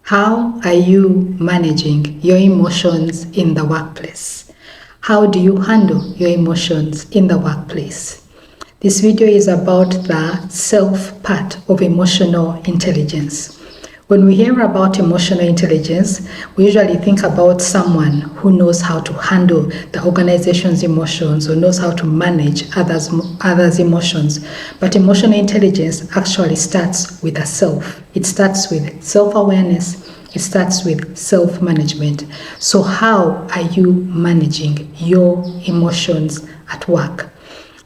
How are you managing your emotions in the workplace? How do you handle your emotions in the workplace? This video is about the self part of emotional intelligence. When we hear about emotional intelligence, we usually think about someone who knows how to handle the organization's emotions or knows how to manage others' emotions. But emotional intelligence actually starts with a self. It starts with self-awareness. It starts with self-management. So how are you managing your emotions at work?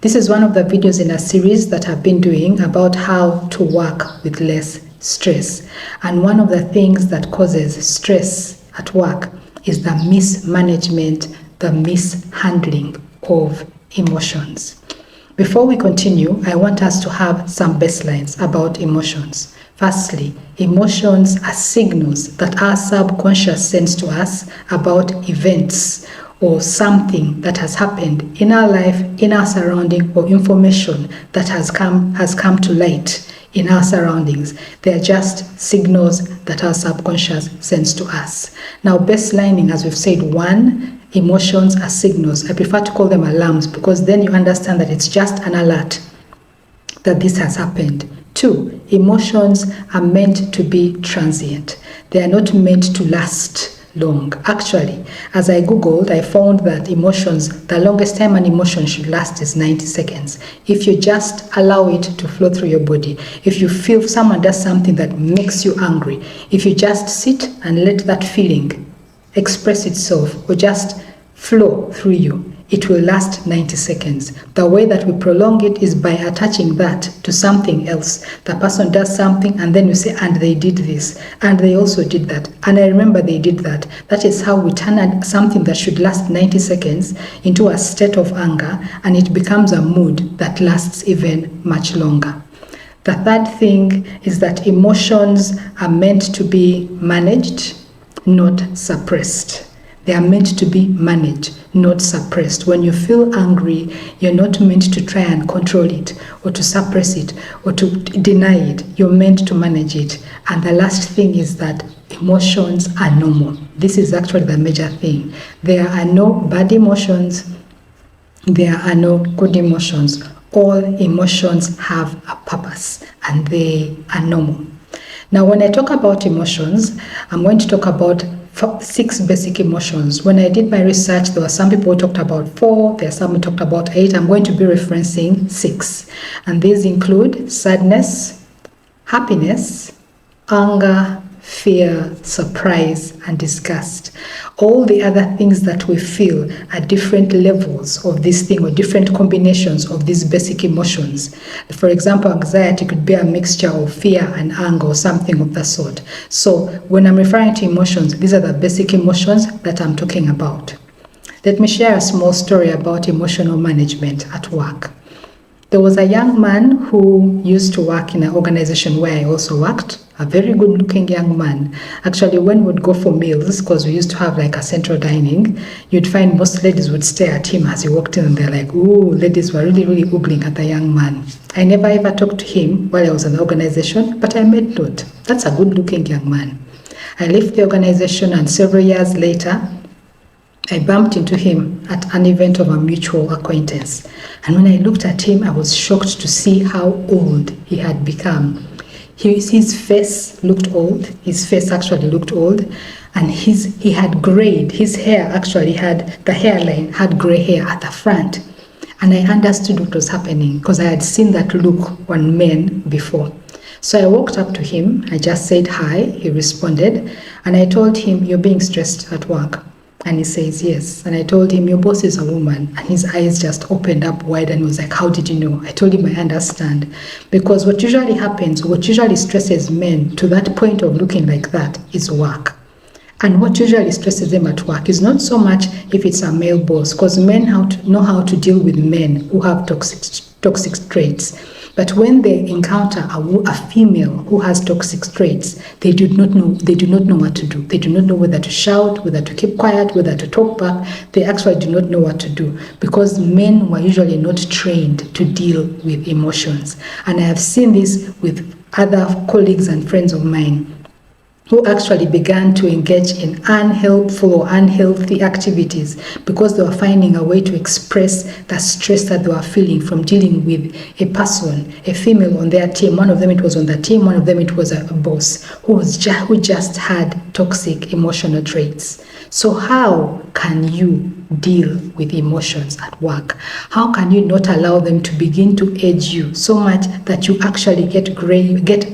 This is one of the videos in a series that I've been doing about how to work with less stress. And one of the things that causes stress at work is the mismanagement, the mishandling of emotions. Before we continue, I want us to have some baselines about emotions. Firstly, emotions are signals that our subconscious sends to us about events or something that has happened in our life, in our surrounding, or information that has come to light in our surroundings. They are just signals that our subconscious sends to us. Now, baselining, as we've said, one, emotions are signals. I prefer to call them alarms because then you understand that it's just an alert that this has happened. Two, emotions are meant to be transient. They are not meant to last long. Actually, as I googled, I found that emotions, the longest time an emotion should last is 90 seconds. If you just allow it to flow through your body, if you feel someone does something that makes you angry, if you just sit and let that feeling express itself or just flow through you, it will last 90 seconds. The way that we prolong it is by attaching that to something else. The person does something and then you say, and they did this, and they also did that, and I remember they did that. That is how we turn something that should last 90 seconds into a state of anger, and it becomes a mood that lasts even much longer. The third thing is that emotions are meant to be managed, not suppressed. They are meant to be managed, not suppressed. When you feel angry, you're not meant to try and control it or to suppress it or to deny it. You're meant to manage it. And the last thing is that emotions are normal. This is actually the major thing. There are no bad emotions. There are no good emotions. All emotions have a purpose and they are normal. Now, when I talk about emotions, I'm going to talk about 6 basic emotions. When I did my research, there were some people who talked about 4, there are some who talked about 8. I'm going to be referencing 6. And these include sadness, happiness, anger, fear, surprise, and disgust. All the other things that we feel are different levels of this thing or different combinations of these basic emotions. For example, anxiety could be a mixture of fear and anger or something of the sort. So when I'm referring to emotions, these are the basic emotions that I'm talking about. Let me share a small story about emotional management at work. There was a young man who used to work in an organization where I also worked, a very good looking young man. Actually, when we'd go for meals, because we used to have like a central dining, you'd find most ladies would stare at him as he walked in and they're like, ooh, ladies were really, really oogling at the young man. I never ever talked to him while I was in the organization, but I made note. That's a good looking young man. I left the organization and several years later, I bumped into him at an event of a mutual acquaintance. And when I looked at him, I was shocked to see how old he had become. His face looked old. His face actually looked old. And he had grayed. His hair actually the hairline had gray hair at the front. And I understood what was happening because I had seen that look on men before. So I walked up to him. I just said hi. He responded. And I told him, you're being stressed at work. And he says, yes. And I told him, your boss is a woman. And his eyes just opened up wide and was like, how did you know? I told him, I understand. Because what usually happens, what usually stresses men to that point of looking like that is work. And what usually stresses them at work is not so much if it's a male boss, because men know how to deal with men who have toxic traits. But when they encounter a female who has toxic traits, they do not know what to do. They do not know whether to shout, whether to keep quiet, whether to talk back. They actually do not know what to do because men were usually not trained to deal with emotions. And I have seen this with other colleagues and friends of mine. who actually began to engage in unhelpful or unhealthy activities because they were finding a way to express the stress that they were feeling from dealing with a person, a female on their team. One of them, it was on the team, one of them, it was a boss who just had toxic emotional traits. So how can you deal with emotions at work? How can you not allow them to begin to age you so much that you actually get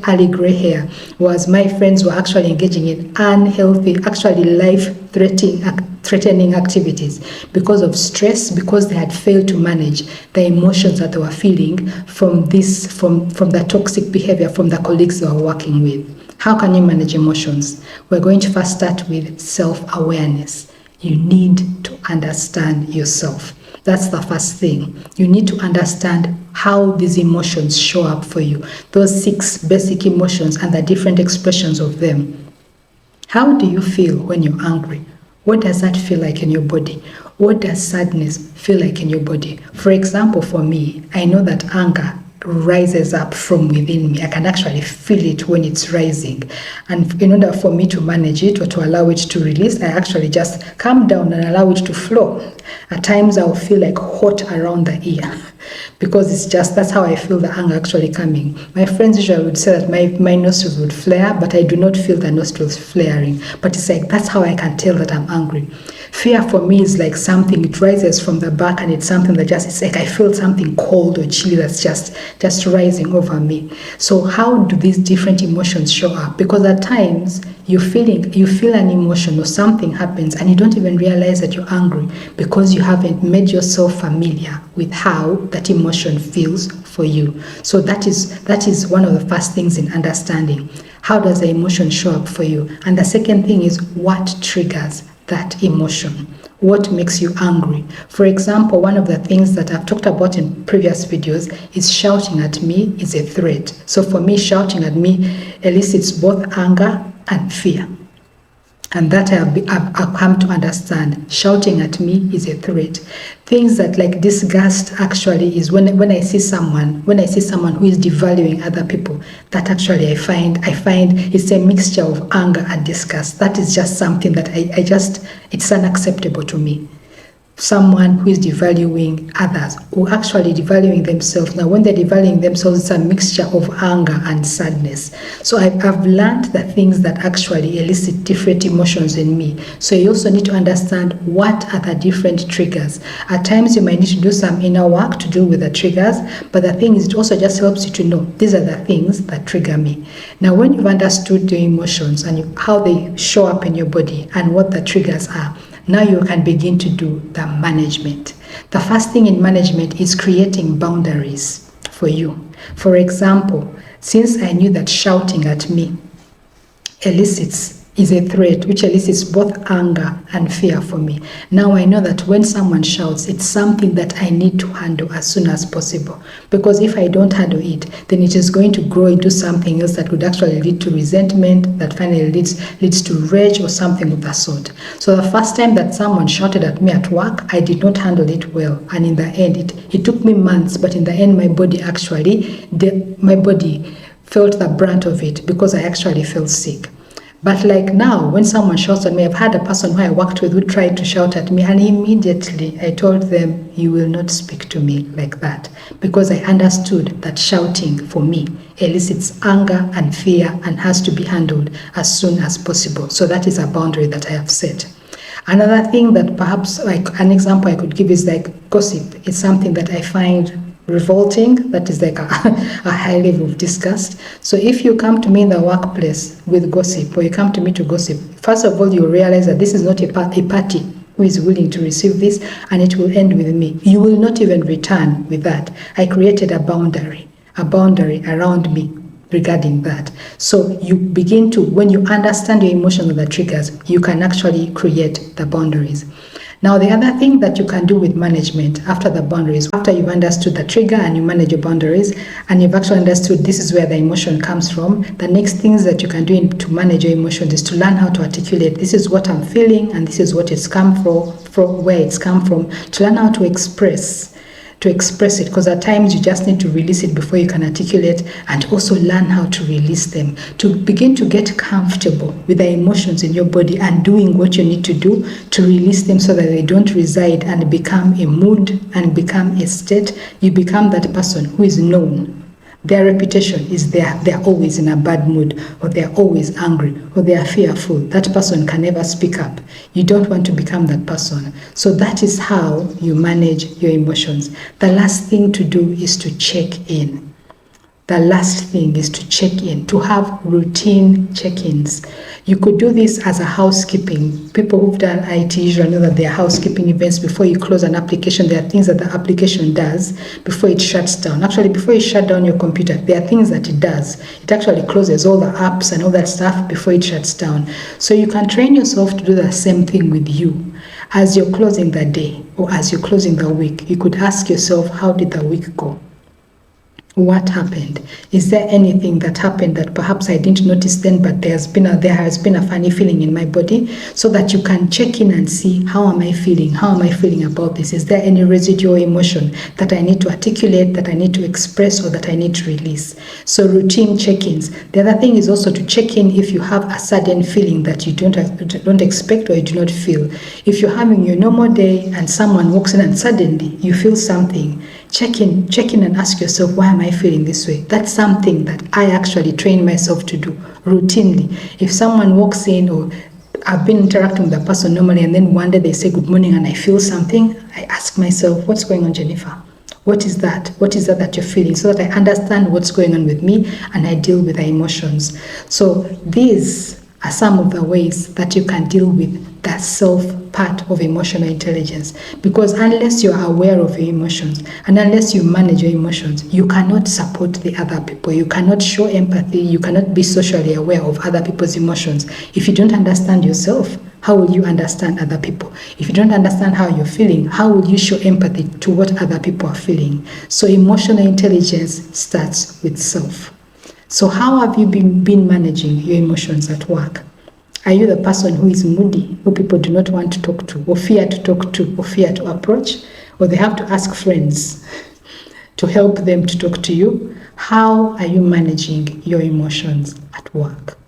early gray hair, whereas my friends were actually engaging in unhealthy, actually life-threatening activities because of stress, because they had failed to manage the emotions that they were feeling from the toxic behavior from the colleagues they were working with. How can you manage emotions? We're going to first start with self-awareness. You need to understand yourself. That's the first thing. You need to understand how these emotions show up for you. Those 6 basic emotions and the different expressions of them. How do you feel when you're angry? What does that feel like in your body? What does sadness feel like in your body? For example, for me, I know that anger rises up from within me. I can actually feel it when it's rising. And in order for me to manage it or to allow it to release, I actually just calm down and allow it to flow. At times I'll feel like hot around the ear because that's how I feel the anger actually coming. My friends usually would say that my nostrils would flare, but I do not feel the nostrils flaring. But it's like, that's how I can tell that I'm angry. Fear for me is like something, it rises from the back, and it's something that it's like I feel something cold or chilly that's just rising over me. So how do these different emotions show up? Because at times you feel an emotion or something happens and you don't even realize that you're angry because you haven't made yourself familiar with how that emotion feels for you. So that is one of the first things in understanding. How does the emotion show up for you? And the second thing is, what triggers that emotion? What makes you angry? For example, one of the things that I've talked about in previous videos is shouting at me is a threat. So for me, shouting at me elicits both anger and fear. And that I've come to understand. Shouting at me is a threat. Things that like disgust actually is when I see someone who is devaluing other people, that actually I find it's a mixture of anger and disgust. That is just something that it's unacceptable to me. Someone who is devaluing others or actually devaluing themselves. Now, when they're devaluing themselves, it's a mixture of anger and sadness. So I've learned the things that actually elicit different emotions in me. So you also need to understand what are the different triggers. At times you might need to do some inner work to deal with the triggers, but the thing is, it also just helps you to know these are the things that trigger me. Now, when you've understood your emotions and how they show up in your body and what the triggers are, now you can begin to do the management. The first thing in management is creating boundaries for you. For example, since I knew that shouting at me is a threat, which elicits both anger and fear for me. Now I know that when someone shouts, it's something that I need to handle as soon as possible. Because if I don't handle it, then it is going to grow into something else that could actually lead to resentment, that finally leads to rage or something of that sort. So the first time that someone shouted at me at work, I did not handle it well. And in the end, it took me months, but in the end, my body felt the brunt of it because I actually felt sick. But like now, when someone shouts at me, I've had a person who I worked with who tried to shout at me, and immediately I told them, you will not speak to me like that, because I understood that shouting for me elicits anger and fear and has to be handled as soon as possible. So that is a boundary that I have set. Another thing that perhaps, like an example I could give is like gossip. It's something that I find revolting, that is like a high level of disgust. So if you come to me in the workplace with gossip, or you come to me to gossip, first of all, you realize that this is not a party who is willing to receive this, and it will end with me. You will not even return with that. I created a boundary around me regarding that. So you begin to, when you understand your emotions and the triggers, you can actually create the boundaries. Now, the other thing that you can do with management after the boundaries, after you've understood the trigger and you manage your boundaries, and you've actually understood this is where the emotion comes from, the next things that you can do to manage your emotions is to learn how to articulate, this is what I'm feeling and this is what it's come from where it's come from, to learn how to express to express it, because at times you just need to release it before you can articulate, and also learn how to release them, to begin to get comfortable with the emotions in your body and doing what you need to do to release them so that they don't reside and become a mood and become a state. You become that person who is known. Their reputation is they're always in a bad mood, or they're always angry, or they are fearful. That person can never speak up. You don't want to become that person. So that is how you manage your emotions. The last thing to do is to check in. The last thing is to check in, to have routine check-ins. You could do this as a housekeeping. People who've done IT usually know that there are housekeeping events before you close an application. There are things that the application does before it shuts down. Actually, before you shut down your computer, there are things that it does. It actually closes all the apps and all that stuff before it shuts down. So you can train yourself to do the same thing with you. As you're closing the day or as you're closing the week, you could ask yourself, how did the week go? What happened? Is there anything that happened that perhaps I didn't notice then, but there has been a funny feeling in my body, so that you can check in and see, how am I feeling? How am I feeling about this? Is there any residual emotion that I need to articulate, that I need to express, or that I need to release? So routine check-ins. The other thing is also to check in if you have a sudden feeling that you don't expect or you do not feel. If you're having your normal day and someone walks in and suddenly you feel something, check in and ask yourself, why am I feeling this way? That's something that I actually train myself to do routinely. If someone walks in, or I've been interacting with the person normally, and then one day they say good morning and I feel something, I ask myself, what's going on, Jennifer? What is that? What is that you're feeling? So that I understand what's going on with me and I deal with the emotions. So these are some of the ways that you can deal with that self part of emotional intelligence. Because unless you're aware of your emotions and unless you manage your emotions, you cannot support the other people. You cannot show empathy. You cannot be socially aware of other people's emotions. If you don't understand yourself, how will you understand other people? If you don't understand how you're feeling, how will you show empathy to what other people are feeling? So emotional intelligence starts with self. So how have you been managing your emotions at work? Are you the person who is moody, who people do not want to talk to, or fear to talk to, or fear to approach, or they have to ask friends to help them to talk to you? How are you managing your emotions at work?